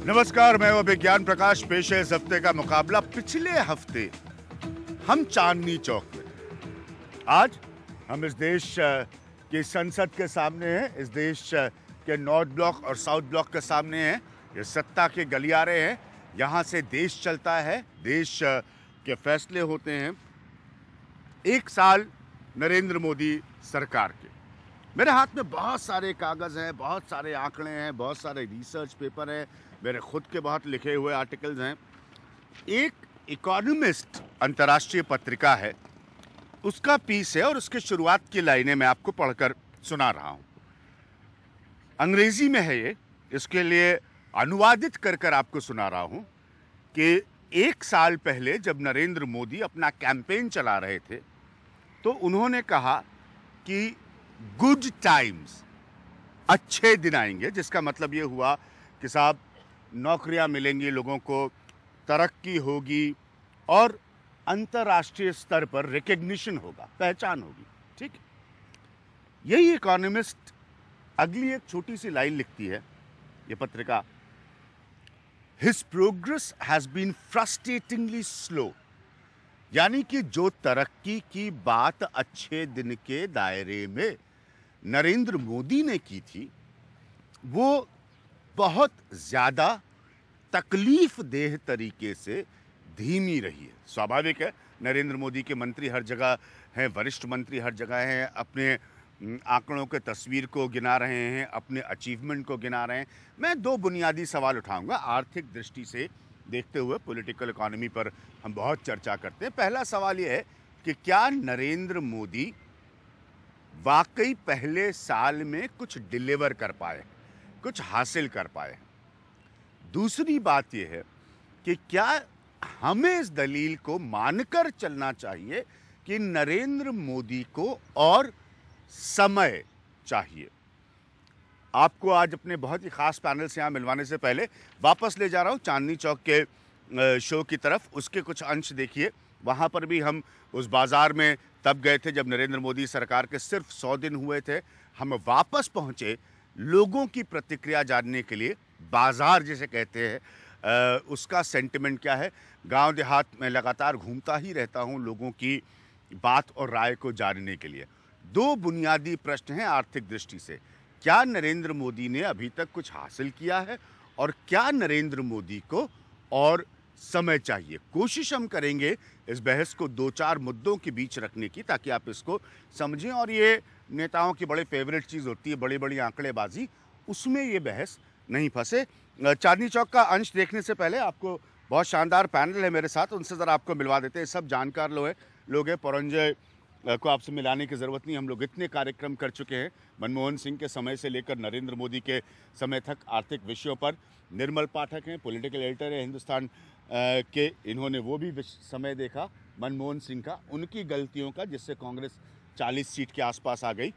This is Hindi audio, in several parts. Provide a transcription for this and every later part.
नमस्कार, मैं विज्ञान प्रकाश। पेश है इस हफ्ते का मुकाबला। पिछले हफ्ते हम चांदनी चौक में थे। आज हम इस देश की संसद के सामने हैं, इस देश के नॉर्थ ब्लॉक और साउथ ब्लॉक के सामने हैं। ये सत्ता के गलियारे हैं, यहाँ से देश चलता है, देश के फैसले होते हैं। एक साल नरेंद्र मोदी सरकार के। मेरे हाथ में बहुत सारे कागज़ हैं, बहुत सारे आंकड़े हैं, बहुत सारे रिसर्च पेपर हैं, मेरे खुद के बहुत लिखे हुए आर्टिकल्स हैं। एक इकोनॉमिस्ट अंतर्राष्ट्रीय पत्रिका है, उसका पीस है और उसके शुरुआत की लाइनें मैं आपको पढ़कर सुना रहा हूँ। अंग्रेजी में है ये, इसके लिए अनुवादित कर आपको सुना रहा हूँ कि एक साल पहले जब नरेंद्र मोदी अपना कैंपेन चला रहे थे तो उन्होंने कहा कि गुड टाइम्स, अच्छे दिन आएंगे, जिसका मतलब ये हुआ कि साहब नौकरियां मिलेंगी लोगों को, तरक्की होगी और अंतर्राष्ट्रीय स्तर पर रिकग्निशन होगा, पहचान होगी। ठीक, यही इकोनॉमिस्ट अगली एक छोटी सी लाइन लिखती है, ये पत्रिका, his progress has been frustratingly slow. यानी कि जो तरक्की की बात अच्छे दिन के दायरे में नरेंद्र मोदी ने की थी वो बहुत ज़्यादा तकलीफ देह तरीके से धीमी रही है। स्वाभाविक है, नरेंद्र मोदी के मंत्री हर जगह हैं, वरिष्ठ मंत्री हर जगह हैं, अपने आंकड़ों के तस्वीर को गिना रहे हैं, अपने अचीवमेंट को गिना रहे हैं। मैं दो बुनियादी सवाल उठाऊंगा आर्थिक दृष्टि से देखते हुए। पॉलिटिकल इकोनॉमी पर हम बहुत चर्चा करते हैं। पहला सवाल यह है कि क्या नरेंद्र मोदी वाकई पहले साल में कुछ डिलीवर कर पाए, कुछ हासिल कर पाए। दूसरी बात यह है कि क्या हमें इस दलील को मानकर चलना चाहिए कि नरेंद्र मोदी को और समय चाहिए। आपको आज अपने बहुत ही खास पैनल से यहाँ मिलवाने से पहले वापस ले जा रहा हूँ चांदनी चौक के शो की तरफ। उसके कुछ अंश देखिए, वहाँ पर भी हम उस बाज़ार में तब गए थे जब नरेंद्र मोदी सरकार के सिर्फ 100 दिन हुए थे। हम वापस पहुँचे लोगों की प्रतिक्रिया जानने के लिए। बाज़ार जिसे कहते हैं उसका सेंटिमेंट क्या है। गांव देहात में लगातार घूमता ही रहता हूं लोगों की बात और राय को जानने के लिए। दो बुनियादी प्रश्न हैं आर्थिक दृष्टि से। क्या नरेंद्र मोदी ने अभी तक कुछ हासिल किया है और क्या नरेंद्र मोदी को और समय चाहिए। कोशिश हम करेंगे इस बहस को दो चार मुद्दों के बीच रखने की, ताकि आप इसको समझें। और ये नेताओं की बड़े फेवरेट चीज़ होती है, बड़ी बड़ी आंकड़ेबाजी, उसमें ये बहस नहीं फंसे। चांदनी चौक का अंश देखने से पहले आपको बहुत शानदार पैनल है मेरे साथ, उनसे ज़रा आपको मिलवा देते हैं। सब जानकार लोग हैं। परंजय को आपसे मिलाने की ज़रूरत नहीं, हम लोग इतने कार्यक्रम कर चुके हैं मनमोहन सिंह के समय से लेकर नरेंद्र मोदी के समय तक आर्थिक विषयों पर। निर्मल पाठक हैं, पॉलिटिकल एडिटर है हिंदुस्तान के, इन्होंने वो भी समय देखा मनमोहन सिंह का, उनकी गलतियों का, जिससे कांग्रेस 40 सीट के आसपास आ गई।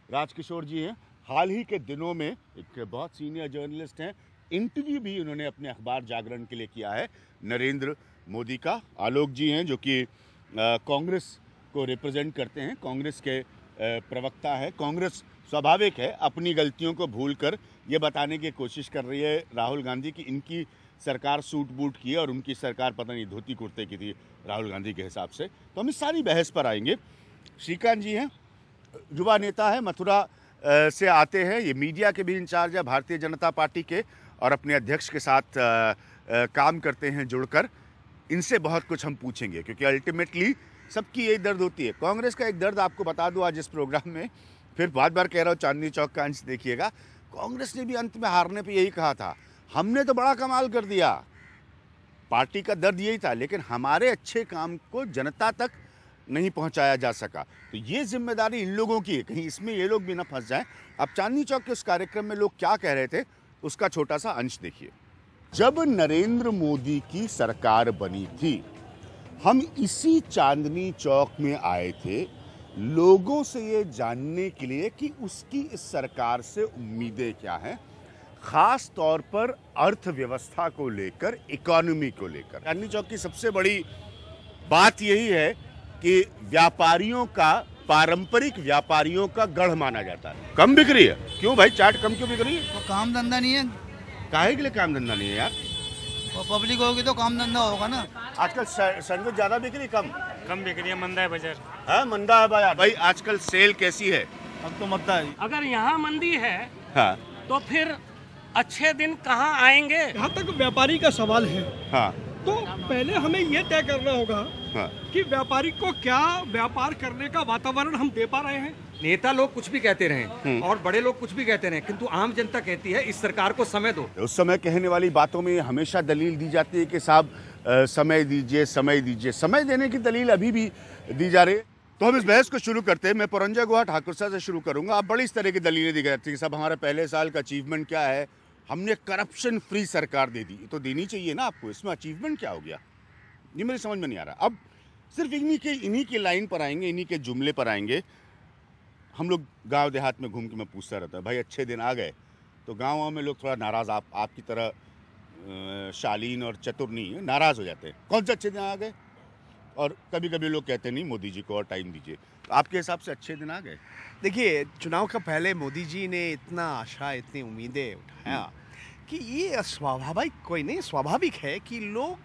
राजकिशोर जी हैं, हाल ही के दिनों में एक बहुत सीनियर जर्नलिस्ट हैं, इंटरव्यू भी उन्होंने अपने अखबार जागरण के लिए किया है नरेंद्र मोदी का। आलोक जी हैं जो कि कांग्रेस को रिप्रेजेंट करते हैं, कांग्रेस के प्रवक्ता है। कांग्रेस स्वाभाविक है अपनी गलतियों को भूलकर ये बताने की कोशिश कर रही है राहुल गांधी की इनकी सरकार सूट बूट की है और उनकी सरकार पता नहीं धोती कुर्ते की थी राहुल गांधी के हिसाब से। तो हम इस सारी बहस पर आएंगे। श्रीकांत जी हैं, युवा नेता है, मथुरा से आते हैं, ये मीडिया के भी इंचार्ज है भारतीय जनता पार्टी के और अपने अध्यक्ष के साथ काम करते हैं जुड़कर। इनसे बहुत कुछ हम पूछेंगे क्योंकि अल्टीमेटली सबकी यही दर्द होती है। कांग्रेस का एक दर्द आपको बता दूं आज इस प्रोग्राम में, फिर बार कह रहा हूँ चांदनी चौक का अंश देखिएगा। कांग्रेस ने भी अंत में हारने पे यही कहा था, हमने तो बड़ा कमाल कर दिया, पार्टी का दर्द यही था, लेकिन हमारे अच्छे काम को जनता तक नहीं पहुंचाया जा सका। तो ये जिम्मेदारी इन लोगों की है, कहीं इसमें ये लोग भी ना फंस जाएं। अब चांदनी चौक के उस कार्यक्रम में लोग क्या कह रहे थे उसका छोटा सा अंश देखिए। जब नरेंद्र मोदी की सरकार बनी थी, हम इसी चांदनी चौक में आए थे लोगों से ये जानने के लिए कि उसकी इस सरकार से उम्मीदें क्या हैं, खास तौर पर अर्थव्यवस्था को लेकर, इकोनॉमी को लेकर। चांदनी चौक की सबसे बड़ी बात यही है कि व्यापारियों का, पारंपरिक व्यापारियों का गढ़ माना जाता है। कम बिक रही है, क्यों भाई? चाट कम क्यों बिक रही है? तो काम धंधा नहीं है, काहे के लिए काम धंधा नहीं है यार? और पब्लिक होगी तो काम धंधा होगा ना। आजकल सैंडविच ज्यादा बिक रही कम बिक रही है, मंदा है बाजार। हाँ मंदा है बाजार। भाई आजकल सेल कैसी है? अब तो मत है। अगर यहाँ मंदी है हाँ तो फिर अच्छे दिन कहाँ आएंगे? यहाँ तक व्यापारी का सवाल है, हाँ तो पहले हमें ये तय करना होगा हाँ कि व्यापारी को क्या व्यापार करने का वातावरण हम दे पा रहे हैं। नेता लोग कुछ भी कहते रहे और बड़े लोग कुछ भी कहते रहे, किंतु आम जनता कहती है इस सरकार को समय दो। उस समय कहने वाली बातों में हमेशा दलील दी जाती है कि साहब समय दीजिए, समय दीजिए। समय देने की दलील अभी भी दी जा रही है। तो हम इस बहस को शुरू करते हैं। मैं पुरंजा गुहा ठाकुर साहब से शुरू करूंगा। आप बड़ी इस तरह की दलीलें दी जाती है कि साहब हमारे पहले साल का अचीवमेंट क्या है, हमने करप्शन फ्री सरकार दे दी। तो देनी चाहिए ना आपको, इसमें अचीवमेंट क्या हो गया, ये मेरी समझ में नहीं आ रहा। अब सिर्फ इन्हीं की लाइन पर आएंगे, इन्हीं के जुमले पर आएंगे। हम लोग गांव देहात में घूम के मैं पूछता रहता भाई अच्छे दिन आ गए, तो गाँव में लोग थोड़ा नाराज़, आपकी तरह शालीन और चतुर नहीं है, नाराज़ हो जाते हैं। कौन से अच्छे दिन आ गए? और कभी कभी लोग कहते नहीं मोदी जी को और टाइम दीजिए। तो आपके हिसाब से अच्छे दिन आ गए? देखिए, चुनाव का पहले मोदी जी ने इतना आशा, इतनी उम्मीदें उठाया कि ये स्वाभाविक कोई नहीं, स्वाभाविक है कि लोग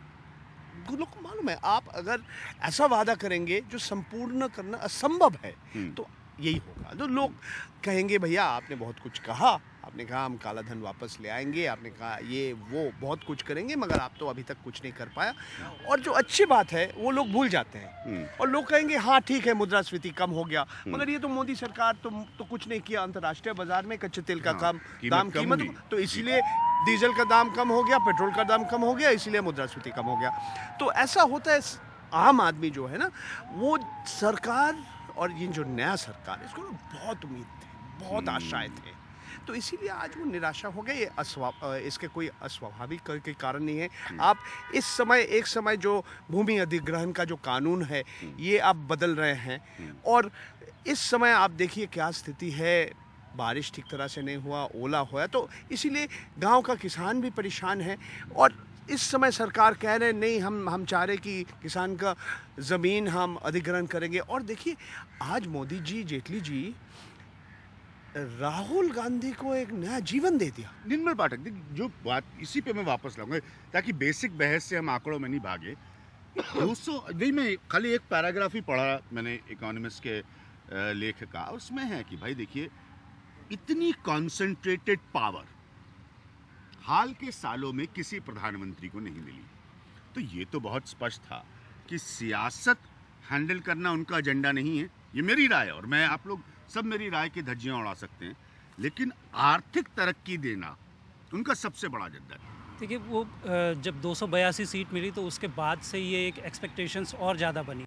को मालूम है आप अगर ऐसा वादा करेंगे जो संपूर्ण करना असंभव है तो यही होगा। तो लोग कहेंगे भैया आपने बहुत कुछ कहा, आपने कहा हम काला धन वापस ले आएंगे, आपने कहा ये वो बहुत कुछ करेंगे, मगर आप तो अभी तक कुछ नहीं कर पाया। और जो अच्छी बात है वो लोग भूल जाते हैं और लोग कहेंगे हाँ ठीक है मुद्रास्फीति कम हो गया, मगर ये तो मोदी सरकार तो कुछ नहीं किया। अंतर्राष्ट्रीय बाजार में कच्चे तेल का कीमत तो इसीलिए डीजल का दाम कम हो गया, पेट्रोल का दाम कम हो गया, इसीलिए मुद्रास्फीति कम हो गया। तो ऐसा होता है। आम आदमी जो है ना, वो सरकार और ये जो नया सरकार है इसको बहुत उम्मीद थी, बहुत आशाएं थे, तो इसीलिए आज वो निराशा हो गई। इसके कोई अस्वाभाविक के कारण नहीं है। आप एक समय जो भूमि अधिग्रहण का जो कानून है ये आप बदल रहे हैं और इस समय आप देखिए क्या स्थिति है, बारिश ठीक तरह से नहीं हुआ, ओला हुआ, तो इसीलिए गांव का किसान भी परेशान है। और इस समय सरकार कह रहे नहीं हम चाह रहे कि किसान का ज़मीन हम अधिग्रहण करेंगे। और देखिए आज मोदी जी, जेटली जी राहुल गांधी को एक नया जीवन दे दिया। निर्मल पाठक, जो बात इसी पे मैं वापस लाऊंगा ताकि बेसिक बहस से हम आंकड़ों में नहीं भागे। 200 नहीं, मैं खाली एक पैराग्राफ ही पढ़ा मैंने इकोनॉमिस्ट के लेख का, उसमें है कि भाई देखिए इतनी कॉन्सेंट्रेटेड पावर हाल के सालों में किसी प्रधानमंत्री को नहीं मिली। तो ये तो बहुत स्पष्ट था कि सियासत हैंडल करना उनका एजेंडा नहीं है। ये मेरी राय है और मैं, आप लोग सब मेरी राय की धज्जियां उड़ा सकते हैं, लेकिन आर्थिक तरक्की देना उनका सबसे बड़ा एजेंडा है। देखिए वो जब 282 सीट मिली तो उसके बाद से ये एक एक्सपेक्टेशंस और ज़्यादा बनी।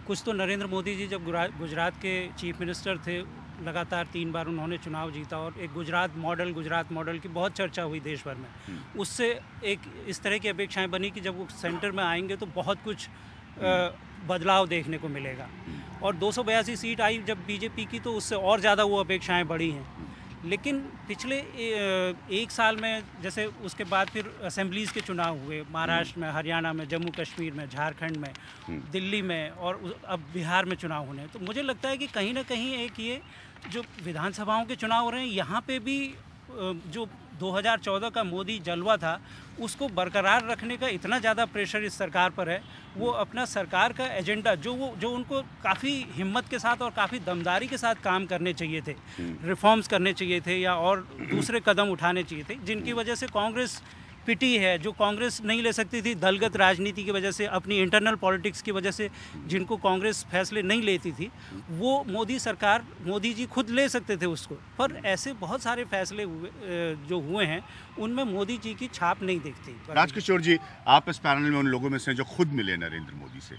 कुछ तो नरेंद्र मोदी जी जब गुजरात के चीफ मिनिस्टर थे, लगातार 3 बार उन्होंने चुनाव जीता और एक गुजरात मॉडल की बहुत चर्चा हुई देश भर में। उससे एक इस तरह की अपेक्षाएं बनी कि जब वो सेंटर में आएंगे तो बहुत कुछ बदलाव देखने को मिलेगा। और 282 सीट आई जब बीजेपी की, तो उससे और ज़्यादा वो अपेक्षाएं बढ़ी हैं। लेकिन पिछले एक साल में, जैसे उसके बाद फिर असेंबलीज़ के चुनाव हुए महाराष्ट्र में, हरियाणा में, जम्मू कश्मीर में, झारखंड में, दिल्ली में और अब बिहार में चुनाव होने हैं, तो मुझे लगता है कि कहीं ना कहीं एक ये जो विधानसभाओं के चुनाव हो रहे हैं, यहाँ पे भी जो 2014 का मोदी जलवा था उसको बरकरार रखने का इतना ज़्यादा प्रेशर इस सरकार पर है। वो अपना सरकार का एजेंडा जो उनको काफ़ी हिम्मत के साथ और काफ़ी दमदारी के साथ काम करने चाहिए थे, रिफॉर्म्स करने चाहिए थे या और दूसरे कदम उठाने चाहिए थे, जिनकी वजह से कांग्रेस पिटी है, जो कांग्रेस नहीं ले सकती थी दलगत राजनीति की वजह से, अपनी इंटरनल पॉलिटिक्स की वजह से, जिनको कांग्रेस फैसले नहीं लेती थी, वो मोदी जी खुद ले सकते थे उसको। पर ऐसे बहुत सारे फैसले जो हुए हैं उनमें मोदी जी की छाप नहीं दिखती। राजकिशोर जी, आप इस पैनल में उन लोगों में से जो खुद मिले नरेंद्र मोदी से,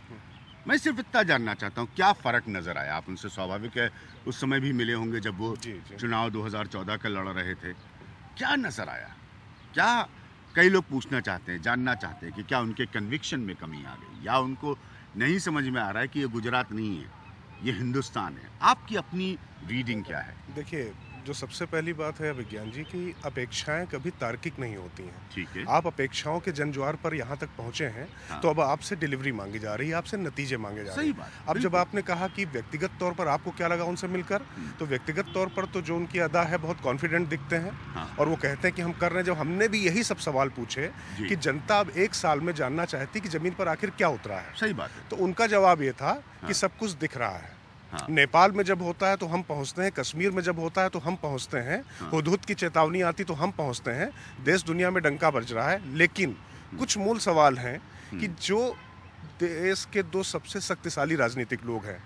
मैं सिर्फ इतना जानना चाहता हूँ क्या फ़र्क नज़र आया? आप उनसे स्वाभाविक है उस समय भी मिले होंगे जब वो चुनाव 2014 का लड़ रहे थे, क्या नज़र आया? क्या कई लोग पूछना चाहते हैं, जानना चाहते हैं कि क्या उनके कन्विक्शन में कमी आ गई, या उनको नहीं समझ में आ रहा है कि ये गुजरात नहीं है, ये हिंदुस्तान है? आपकी अपनी रीडिंग क्या है? देखिए, जो सबसे पहली बात है विज्ञान जी की अपेक्षाएं कभी तार्किक नहीं होती हैं। ठीक है। आप अपेक्षाओं के जनज्वार पर यहाँ तक पहुँचे हैं, हाँ। तो अब आपसे डिलीवरी मांगी जा रही है, आपसे नतीजे मांगे जा रहे सही हैं। बात, अब जब बिल्कुल। आपने कहा कि व्यक्तिगत तौर पर आपको क्या लगा उनसे मिलकर, तो व्यक्तिगत तौर पर तो जो उनकी अदा है बहुत कॉन्फिडेंट दिखते हैं, हाँ। और वो कहते हैं कि हम कर रहे हैं। जब हमने भी यही सब सवाल पूछे जी। कि जनता अब 1 साल में जानना चाहती कि जमीन पर आखिर क्या उतरा है, सही बात है। तो उनका जवाब ये था हाँ। कि सब कुछ दिख रहा है। हाँ। नेपाल में जब होता है तो हम पहुंचते हैं, कश्मीर में जब होता है तो हम पहुंचते हैं, हाँ। हुदहुद की चेतावनी आती तो हम पहुंचते हैं, देश दुनिया में डंका बज रहा है। लेकिन कुछ मूल सवाल हैं कि जो देश के 2 सबसे शक्तिशाली राजनीतिक लोग हैं,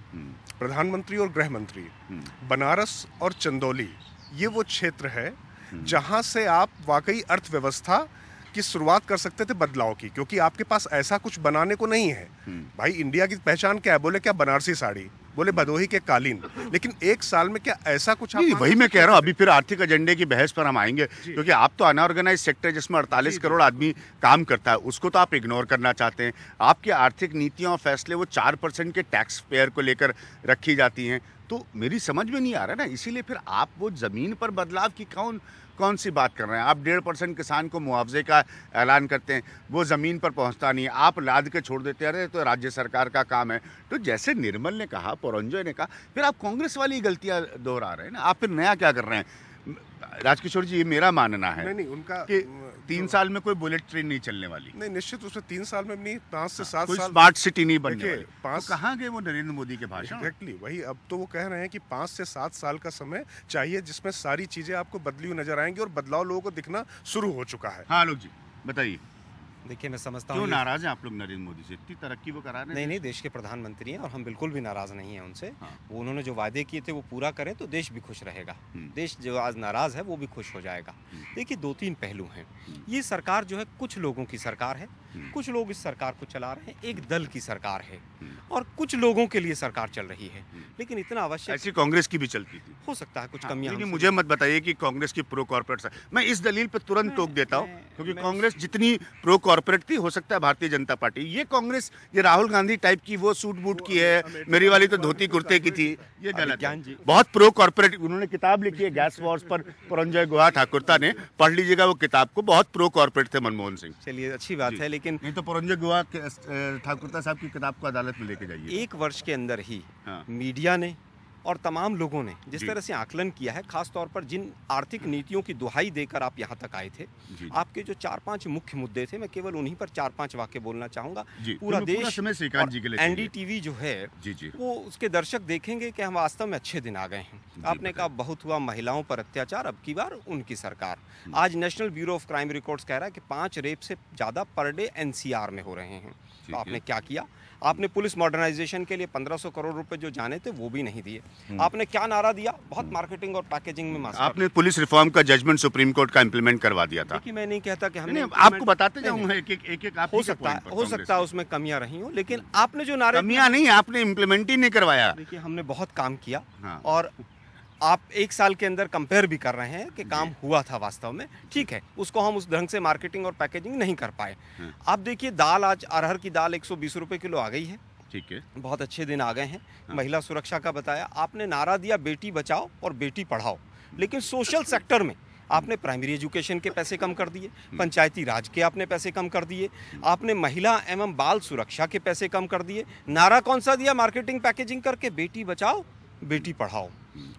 प्रधानमंत्री और गृह मंत्री, बनारस और चंदौली, ये वो क्षेत्र है जहां से आप वाकई अर्थव्यवस्था की शुरुआत कर सकते थे बदलाव की, क्योंकि आपके पास ऐसा कुछ बनाने को नहीं है। भाई इंडिया की पहचान क्या है? बोले क्या बनारसी साड़ी, बोले भदोही के कालीन, लेकिन 1 साल में क्या ऐसा कुछ आप नहीं, वही मैं कह रहा हूँ। अभी फिर आर्थिक एजेंडे की बहस पर हम आएंगे, क्योंकि आप तो अनऑर्गेनाइज सेक्टर जिसमें 48 करोड़ आदमी काम करता है उसको तो आप इग्नोर करना चाहते हैं। आपकी आर्थिक नीतियाँ और फैसले वो 4% के टैक्स पेयर को लेकर रखी जाती हैं, तो मेरी समझ में नहीं आ रहा ना। इसीलिए फिर आप वो ज़मीन पर बदलाव की कौन सी बात कर रहे हैं? आप 1.5% किसान को मुआवजे का ऐलान करते हैं, वो ज़मीन पर पहुंचता नहीं है, आप लाद के छोड़ देते हैं, अरे तो राज्य सरकार का काम है। तो जैसे निर्मल ने कहा, पौरंजोय ने कहा, फिर आप कांग्रेस वाली गलतियां दोहरा रहे हैं ना। आप फिर नया क्या कर रहे हैं? राजकिशोर जी, ये मेरा मानना है नहीं उनका कि 3 साल में कोई बुलेट ट्रेन नहीं चलने वाली। नहीं, निश्चित रूप से 3 साल में नहीं, 5 से 7 कोई साल स्मार्ट सिटी नहीं बनने देखिए, वाली। 5 तो कहाँ गए वो नरेंद्र मोदी के भाषण? एग्जैक्टली वही। अब तो वो कह रहे हैं कि 5 से 7 साल का समय चाहिए जिसमें सारी चीजें आपको बदली हुई नजर आएंगी, और बदलाव लोगों को दिखना शुरू हो चुका है। हाँ, लोग जी बताइए, देखिए मैं समझता क्यों हूँ नाराज हैं आप लोग नरेंद्र मोदी से? इतनी तरक्की वो करा रहे हैं। नहीं, देश के प्रधानमंत्री हैं और हम बिल्कुल भी नाराज़ नहीं हैं उनसे। हाँ। वो उन्होंने जो वादे किए थे वो पूरा करें तो देश भी खुश रहेगा। देश जो आज नाराज़ है वो भी खुश हो जाएगा। देखिए 2-3 पहलू हैं। ये सरकार जो है कुछ लोगों की सरकार है, कुछ लोग इस सरकार को चला रहे हैं, एक दल की सरकार है और कुछ लोगों के लिए सरकार चल रही है। लेकिन इतना आवश्यक, ऐसी कांग्रेस की भी चलती थी, हो सकता है कुछ हाँ, कमियां। लेकिन मुझे मत बताइए कि कांग्रेस की प्रो कॉर्पोरेट। मैं इस दलील पे तुरंत टोक देता हूँ, क्योंकि कांग्रेस जितनी प्रो कॉर्पोरेट थी, हो सकता है भारतीय जनता पार्टी, ये कांग्रेस ये राहुल गांधी टाइप की वो सूट बूट की है, मेरी वाली तो धोती कुर्ते की थी, ये गलत है। बहुत प्रो कॉर्पोरेट। उन्होंने किताब लिखी है गैस वॉर्स पर, पुरंजय गुहा ठाकुरता ने, पढ़ लीजिएगा वो किताब को। बहुत प्रो कॉर्पोरेट थे मनमोहन सिंह। चलिए अच्छी बात है, लेकिन नहीं तो पुरंजय गुहा ठाकुरता साहब की किताब को अदालत में लेके जाइए। 1 वर्ष के अंदर ही हाँ। मीडिया ने और तमाम लोगों ने जिस तरह से आकलन किया है, खास तौर पर जिन आर्थिक नीतियों की दुहाई देकर आप यहाँ तक आए थे, आपके जो 4-5 मुख्य मुद्दे थे, मैं केवल उन्हीं पर 4-5 वाक्य बोलना चाहूँगा। पूरा देश एनडीटीवी जो है वो उसके दर्शक देखेंगे कि हम वास्तव में अच्छे दिन आ गए हैं। आपने कहा बहुत हुआ महिलाओं पर अत्याचार, अब की बार उनकी सरकार। आज national bureau of crime records कह रहा है कि 5 रेप से ज़्यादा पर डे एनसीआर में हो रहे हैं। तो आपने क्या किया? आपने पुलिस मॉडर्नाइजेशन के लिए 1500 करोड़ रुपए जो जाने थे वो भी नहीं दिए। आपने क्या नारा दिया? बहुत मार्केटिंग और पैकेजिंग में मास्टर। आपने पुलिस रिफॉर्म का जजमेंट सुप्रीम कोर्ट का इम्प्लीमेंट करवा दिया था। देखिए मैं नहीं कहता कि हमने, आपको बताते जाऊंगा एक आप हो सकता है उसमें कमियां रही हो, लेकिन आपने जो नारे, कमियां नहीं, आपने इम्प्लीमेंट ही नहीं करवाया। देखिए हमने बहुत काम किया। हाँ। और आप 1 साल के अंदर कंपेयर भी कर रहे हैं कि काम हुआ था वास्तव में, ठीक है, उसको हम उस ढंग से मार्केटिंग और पैकेजिंग नहीं कर पाए। आप देखिए दाल, आज अरहर की दाल 120 रुपए किलो आ गई है। ठीक है, बहुत अच्छे दिन आ गए हैं। महिला सुरक्षा का बताया आपने, नारा दिया बेटी बचाओ और बेटी पढ़ाओ, लेकिन सोशल सेक्टर में आपने प्राइमरी एजुकेशन के पैसे कम कर दिए, पंचायती राज के आपने पैसे कम कर दिए, आपने महिला एवं बाल सुरक्षा के पैसे कम कर दिए। नारा कौन सा दिया? मार्केटिंग पैकेजिंग करके बेटी बचाओ बेटी पढ़ाओ।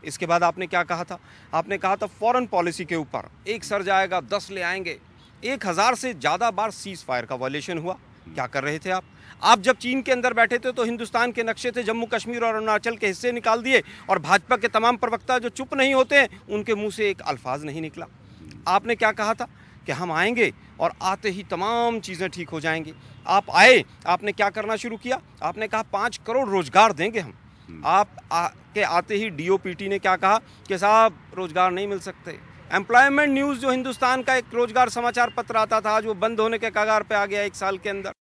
इसके बाद आपने क्या कहा था? आपने कहा था फॉरेन पॉलिसी के ऊपर एक सर जाएगा 10 ले आएंगे। 1000 से ज़्यादा बार सीज फायर का वायलेशन हुआ। क्या कर रहे थे आप? आप जब चीन के अंदर बैठे थे तो हिंदुस्तान के नक्शे थे, जम्मू कश्मीर और अरुणाचल के हिस्से निकाल दिए, और भाजपा के तमाम प्रवक्ता जो चुप नहीं होते हैं उनके मुंह से एक अल्फाज नहीं निकला। आपने क्या कहा था कि हम आएंगे और आते ही तमाम चीज़ें ठीक हो जाएंगी। आप आए, आपने क्या करना शुरू किया? आपने कहा 5 करोड़ रोजगार देंगे हम। आप के आते ही डीओपीटी ने क्या कहा कि साहब रोजगार नहीं मिल सकते। एम्प्लॉयमेंट न्यूज़ जो हिंदुस्तान का एक रोजगार समाचार पत्र आता था, आज वो बंद होने के कगार पे आ गया 1 साल के अंदर।